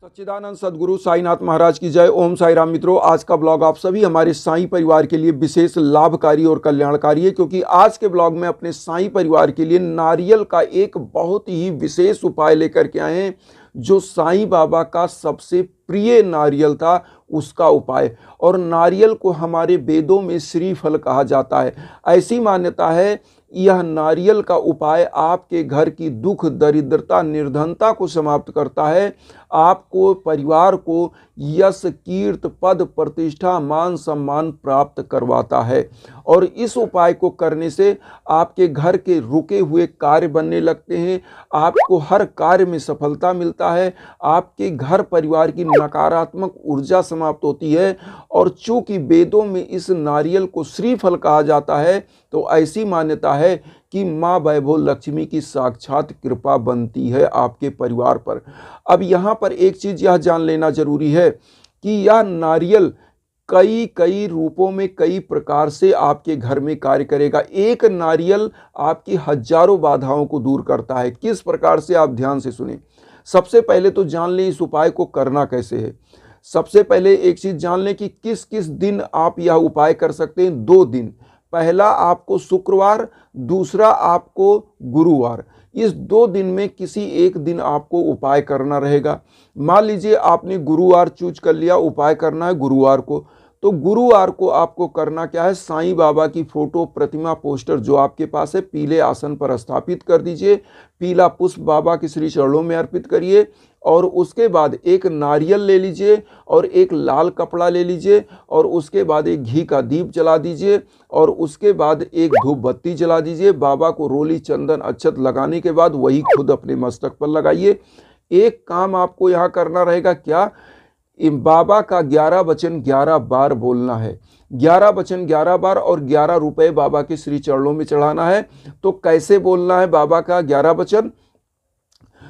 सच्चिदानंद सद्गुरु साईनाथ महाराज की जय। ओम साई राम। मित्रों, आज का ब्लॉग आप सभी हमारे साईं परिवार के लिए विशेष लाभकारी और कल्याणकारी है, क्योंकि आज के ब्लॉग में अपने साईं परिवार के लिए नारियल का एक बहुत ही विशेष उपाय लेकर के आए हैं, जो साईं बाबा का सबसे प्रिय नारियल था उसका उपाय। और नारियल को हमारे वेदों में श्रीफल कहा जाता है। ऐसी मान्यता है यह नारियल का उपाय आपके घर की दुख दरिद्रता निर्धनता को समाप्त करता है, आपको परिवार को यश कीर्त पद प्रतिष्ठा मान सम्मान प्राप्त करवाता है। और इस उपाय को करने से आपके घर के रुके हुए कार्य बनने लगते हैं, आपको हर कार्य में सफलता मिलता है, आपके घर परिवार की नकारात्मक ऊर्जा समाप्त होती है। और चूंकि वेदों में इस नारियल को श्रीफल कहा जाता है, तो ऐसी मान्यता है कि माँ वैभव लक्ष्मी की साक्षात कृपा बनती है आपके परिवार पर। अब यहाँ पर एक चीज़ यह जान लेना जरूरी है कि यह नारियल कई रूपों में कई प्रकार से आपके घर में कार्य करेगा। एक नारियल आपकी हजारों बाधाओं को दूर करता है। किस प्रकार से, आप ध्यान से सुने। सबसे पहले तो जान लें इस उपाय को करना कैसे है। सबसे पहले एक चीज़ जान लें कि किस किस दिन आप यह उपाय कर सकते हैं। 2 दिन, पहला आपको शुक्रवार, दूसरा आपको गुरुवार। इस 2 दिन में किसी एक दिन आपको उपाय करना रहेगा। मान लीजिए आपने गुरुवार चूज कर लिया, उपाय करना है गुरुवार को, तो गुरुवार को आपको करना क्या है, साईं बाबा की फोटो प्रतिमा पोस्टर जो आपके पास है पीले आसन पर स्थापित कर दीजिए, पीला पुष्प बाबा के श्री चरणों में अर्पित करिए। और उसके बाद एक नारियल ले लीजिए और एक लाल कपड़ा ले लीजिए और उसके बाद एक घी का दीप जला दीजिए और उसके बाद एक धूप बत्ती जला दीजिए। बाबा को रोली चंदन अक्षत लगाने के बाद वही खुद अपने मस्तक पर लगाइए। एक काम आपको यहाँ करना रहेगा, क्या, बाबा का 11 वचन 11 बार बोलना है। 11 वचन 11 बार और 11 रुपए बाबा के श्री चरणों में चढ़ाना है। तो कैसे बोलना है बाबा का 11 वचन?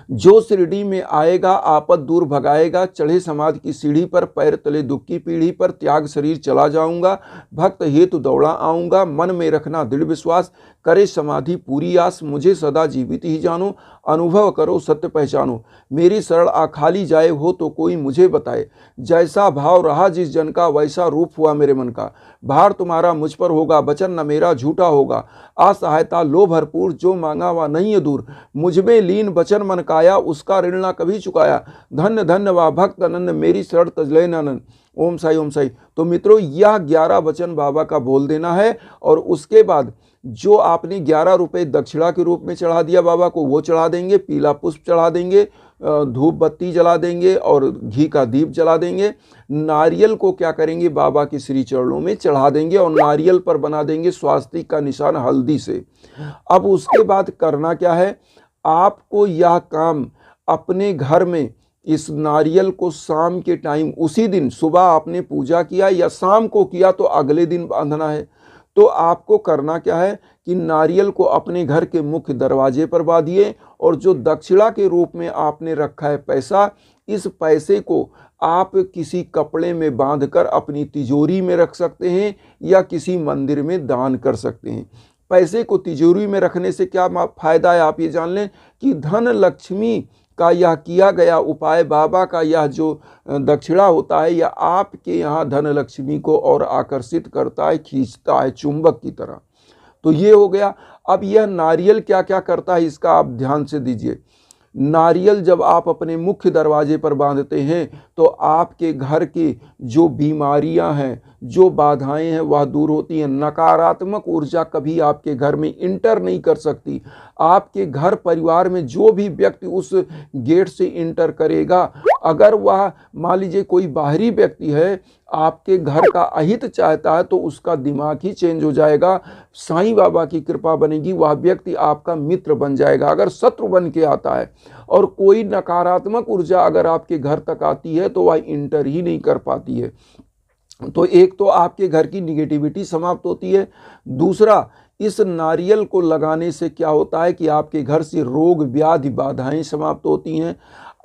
जो शिरडी में आएगा आपद दूर भगाएगा, चढ़े समाधि की सीढ़ी पर, पैर तले दुख की पीढ़ी पर, त्याग शरीर चला जाऊंगा, भक्त हेतु दौड़ा आऊंगा, मन में रखना दृढ़ विश्वास, करे समाधि पूरी आस, मुझे सदा जीवित ही जानो, अनुभव करो सत्य पहचानो, मेरी शरण आखाली जाए हो तो कोई मुझे बताए, जैसा भाव रहा जिस जन का वैसा रूप हुआ मेरे मन का, भार तुम्हारा मुझ पर होगा वचन न मेरा झूठा होगा, असहायता लो भरपूर जो मांगा वह नहीं है दूर, मुझ में लीन वचन मन काया उसका ऋण ना कभी चुकाया, धन्य धन्य वा भक्त आनंद मेरी शरण तजले नंद। ओम साई ओम साई। तो मित्रों, यह 11 वचन बाबा का बोल देना है। और उसके बाद जो आपने 11 रुपए दक्षिणा के रूप में चढ़ा दिया बाबा को, वो चढ़ा देंगे, पीला पुष्प चढ़ा देंगे, धूप बत्ती जला देंगे और घी का दीप जला देंगे। नारियल को क्या करेंगे, बाबा के श्री चरणों में चढ़ा देंगे और नारियल पर बना देंगे स्वास्तिक का निशान हल्दी से। अब उसके बाद करना क्या है, आपको यह काम अपने घर में इस नारियल को शाम के टाइम, उसी दिन सुबह आपने पूजा किया या शाम को किया तो अगले दिन बांधना है। तो आपको करना क्या है कि नारियल को अपने घर के मुख्य दरवाजे पर बांधिए और जो दक्षिणा के रूप में आपने रखा है पैसा, इस पैसे को आप किसी कपड़े में बांधकर अपनी तिजोरी में रख सकते हैं या किसी मंदिर में दान कर सकते हैं। पैसे को तिजोरी में रखने से क्या फायदा है, आप ये जान लें कि धन लक्ष्मी का यह किया गया उपाय, बाबा का यह जो दक्षिणा होता है, यह आपके यहाँ धन लक्ष्मी को और आकर्षित करता है, खींचता है चुंबक की तरह। तो ये हो गया। अब यह नारियल क्या क्या करता है इसका आप ध्यान से दीजिए। नारियल जब आप अपने मुख्य दरवाजे पर बांधते हैं तो आपके घर की जो बीमारियां हैं, जो बाधाएं हैं, वह दूर होती हैं। नकारात्मक ऊर्जा कभी आपके घर में इंटर नहीं कर सकती। आपके घर परिवार में जो भी व्यक्ति उस गेट से इंटर करेगा, अगर वह मान लीजिए कोई बाहरी व्यक्ति है, आपके घर का अहित चाहता है, तो उसका दिमाग ही चेंज हो जाएगा। साईं बाबा की कृपा बनेगी, वह व्यक्ति आपका मित्र बन जाएगा। अगर शत्रु बन के आता है और कोई नकारात्मक ऊर्जा अगर आपके घर तक आती है तो वह इंटर ही नहीं कर पाती है। तो एक तो आपके घर की निगेटिविटी समाप्त होती है। दूसरा, इस नारियल को लगाने से क्या होता है कि आपके घर से रोग व्याधि बाधाएं समाप्त होती हैं।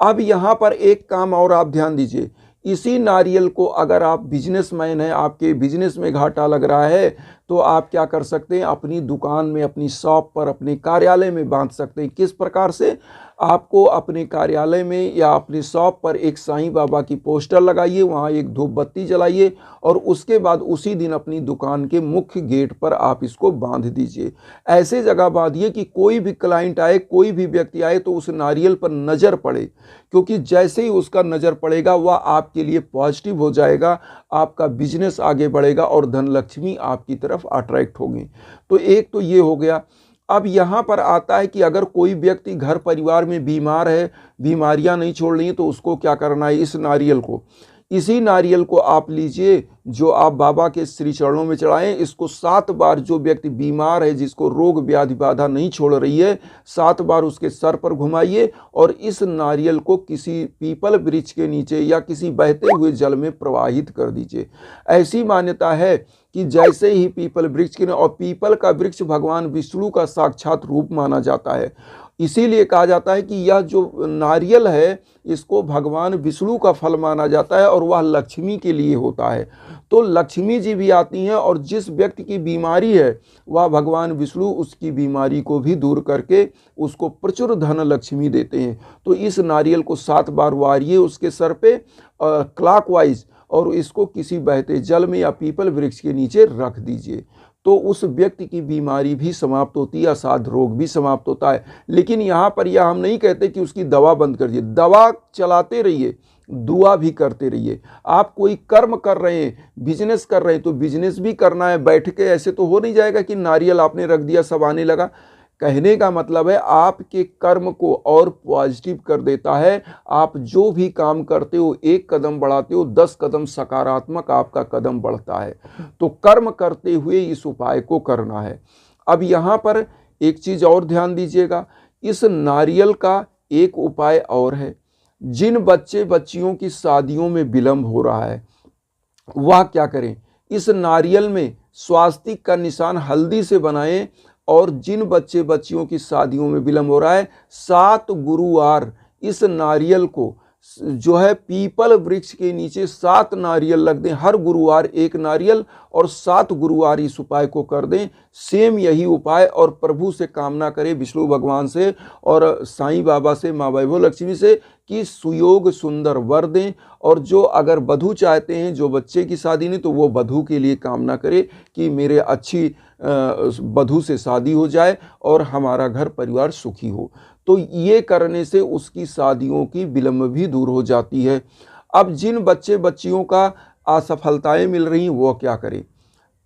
अब यहाँ पर एक काम और आप ध्यान दीजिए, इसी नारियल को अगर आप बिजनेसमैन हैं, आपके बिजनेस में घाटा लग रहा है, तो आप क्या कर सकते हैं, अपनी दुकान में, अपनी शॉप पर, अपने कार्यालय में बांध सकते हैं। किस प्रकार से? आपको अपने कार्यालय में या अपने शॉप पर एक साईं बाबा की पोस्टर लगाइए, वहाँ एक धूप बत्ती जलाइए और उसके बाद उसी दिन अपनी दुकान के मुख्य गेट पर आप इसको बांध दीजिए। ऐसे जगह बांधिए कि कोई भी क्लाइंट आए, कोई भी व्यक्ति आए तो उस नारियल पर नज़र पड़े, क्योंकि जैसे ही उसका नज़र पड़ेगा वह आपके लिए पॉजिटिव हो जाएगा, आपका बिजनेस आगे बढ़ेगा और धनलक्ष्मी आपकी तरफ अट्रैक्ट होगी। तो एक तो ये हो गया। अब यहाँ पर आता है कि अगर कोई व्यक्ति घर परिवार में बीमार है, बीमारियां नहीं छोड़ रही हैं, तो उसको क्या करना है, इसी नारियल को आप लीजिए जो आप बाबा के श्री चरणों में चढ़ाएं। इसको 7 बार, जो व्यक्ति बीमार है, जिसको रोग व्याधि बाधा नहीं छोड़ रही है, 7 बार उसके सर पर घुमाइए और इस नारियल को किसी पीपल वृक्ष के नीचे या किसी बहते हुए जल में प्रवाहित कर दीजिए। ऐसी मान्यता है कि जैसे ही पीपल वृक्ष के, और पीपल का वृक्ष भगवान विष्णु का साक्षात रूप माना जाता है, इसीलिए कहा जाता है कि यह जो नारियल है इसको भगवान विष्णु का फल माना जाता है और वह लक्ष्मी के लिए होता है। तो लक्ष्मी जी भी आती हैं और जिस व्यक्ति की बीमारी है वह भगवान विष्णु उसकी बीमारी को भी दूर करके उसको प्रचुर धन लक्ष्मी देते हैं। तो इस नारियल को 7 बार वारिए उसके सर पे क्लॉकवाइज, और इसको किसी बहते जल में या पीपल वृक्ष के नीचे रख दीजिए। तो उस व्यक्ति की बीमारी भी समाप्त होती है, असाध रोग भी समाप्त होता है। लेकिन यहाँ पर यह हम नहीं कहते कि उसकी दवा बंद कर दीजिए, दवा चलाते रहिए, दुआ भी करते रहिए। आप कोई कर्म कर रहे हैं, बिजनेस कर रहे हैं, तो बिजनेस भी करना है। बैठ के ऐसे तो हो नहीं जाएगा कि नारियल आपने रख दिया सब आने लगा। कहने का मतलब है आपके कर्म को और पॉजिटिव कर देता है। आप जो भी काम करते हो, 1 कदम बढ़ाते हो, 10 कदम सकारात्मक आपका कदम बढ़ता है। तो कर्म करते हुए इस उपाय को करना है। अब यहाँ पर एक चीज़ और ध्यान दीजिएगा, इस नारियल का एक उपाय और है। जिन बच्चे बच्चियों की शादियों में विलंब हो रहा है वह क्या करें, इस नारियल में स्वास्तिक का निशान हल्दी से बनाएं, और जिन बच्चे बच्चियों की शादियों में विलंब हो रहा है 7 गुरुवार इस नारियल को जो है पीपल वृक्ष के नीचे 7 नारियल रख दें। हर गुरुवार 1 नारियल और 7 गुरुवार इस उपाय को कर दें। सेम यही उपाय, और प्रभु से कामना करें, विष्णु भगवान से और साईं बाबा से, माँ वैभव लक्ष्मी से, कि सुयोग सुंदर वर दें। और जो अगर वधू चाहते हैं, जो बच्चे की शादी नहीं, तो वो वधू के लिए कामना करे कि मेरे अच्छी वधू से शादी हो जाए और हमारा घर परिवार सुखी हो। तो ये करने से उसकी शादियों की विलंब भी दूर हो जाती है। अब जिन बच्चे बच्चियों का असफलताएं मिल रही वो क्या करें,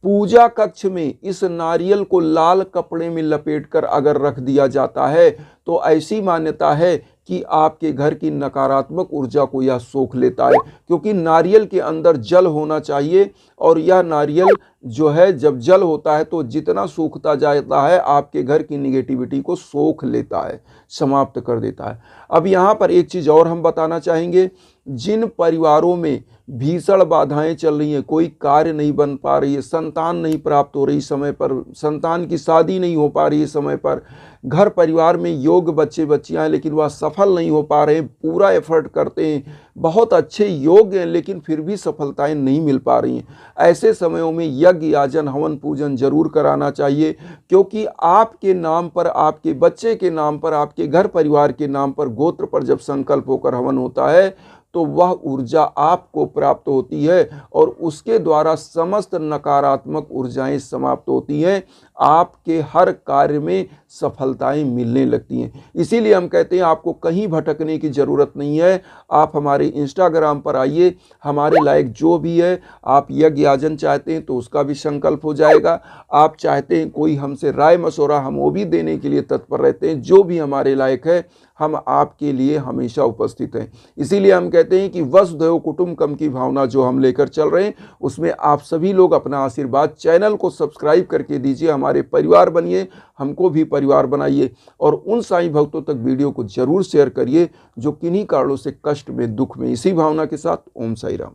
पूजा कक्ष में इस नारियल को लाल कपड़े में लपेटकर अगर रख दिया जाता है तो ऐसी मान्यता है कि आपके घर की नकारात्मक ऊर्जा को यह सोख लेता है, क्योंकि नारियल के अंदर जल होना चाहिए। और यह नारियल जो है जब जल होता है तो जितना सूखता जाता है आपके घर की निगेटिविटी को सोख लेता है, समाप्त कर देता है। अब यहाँ पर एक चीज़ और हम बताना चाहेंगे, जिन परिवारों में भीषण बाधाएं चल रही हैं, कोई कार्य नहीं बन पा रही है, संतान नहीं प्राप्त हो रही समय पर, संतान की शादी नहीं हो पा रही है समय पर, घर परिवार में योग्य बच्चे बच्चियां हैं लेकिन वह सफल नहीं हो पा रहे हैं, पूरा एफर्ट करते हैं, बहुत अच्छे योग्य हैं लेकिन फिर भी सफलताएं नहीं मिल पा रही हैं। ऐसे समयों में यज्ञ याजन हवन पूजन जरूर कराना चाहिए, क्योंकि आपके नाम पर, आपके बच्चे के नाम पर, आपके घर परिवार के नाम पर, गोत्र पर जब संकल्प होकर हवन होता है तो वह ऊर्जा आपको प्राप्त होती है और उसके द्वारा समस्त नकारात्मक ऊर्जाएं समाप्त होती हैं, आपके हर कार्य में सफलताएं मिलने लगती हैं। इसीलिए हम कहते हैं आपको कहीं भटकने की ज़रूरत नहीं है। आप हमारे इंस्टाग्राम पर आइए, हमारे लायक जो भी है, आप यज्ञ याजन चाहते हैं तो उसका भी संकल्प हो जाएगा, आप चाहते हैं कोई हमसे राय मशवरा, हम वो भी देने के लिए तत्पर रहते हैं। जो भी हमारे लायक है हम आपके लिए हमेशा उपस्थित हैं। इसीलिए हम कहते हैं कि वसुधैव कुटुंबकम की भावना जो हम लेकर चल रहे हैं उसमें आप सभी लोग अपना आशीर्वाद, चैनल को सब्सक्राइब करके दीजिए, हमारे परिवार बनिए, हमको भी परिवार बनाइए और उन साईं भक्तों तक वीडियो को जरूर शेयर करिए जो किन्हीं कारणों से कष्ट में, दुख में। इसी भावना के साथ ओम साई राम।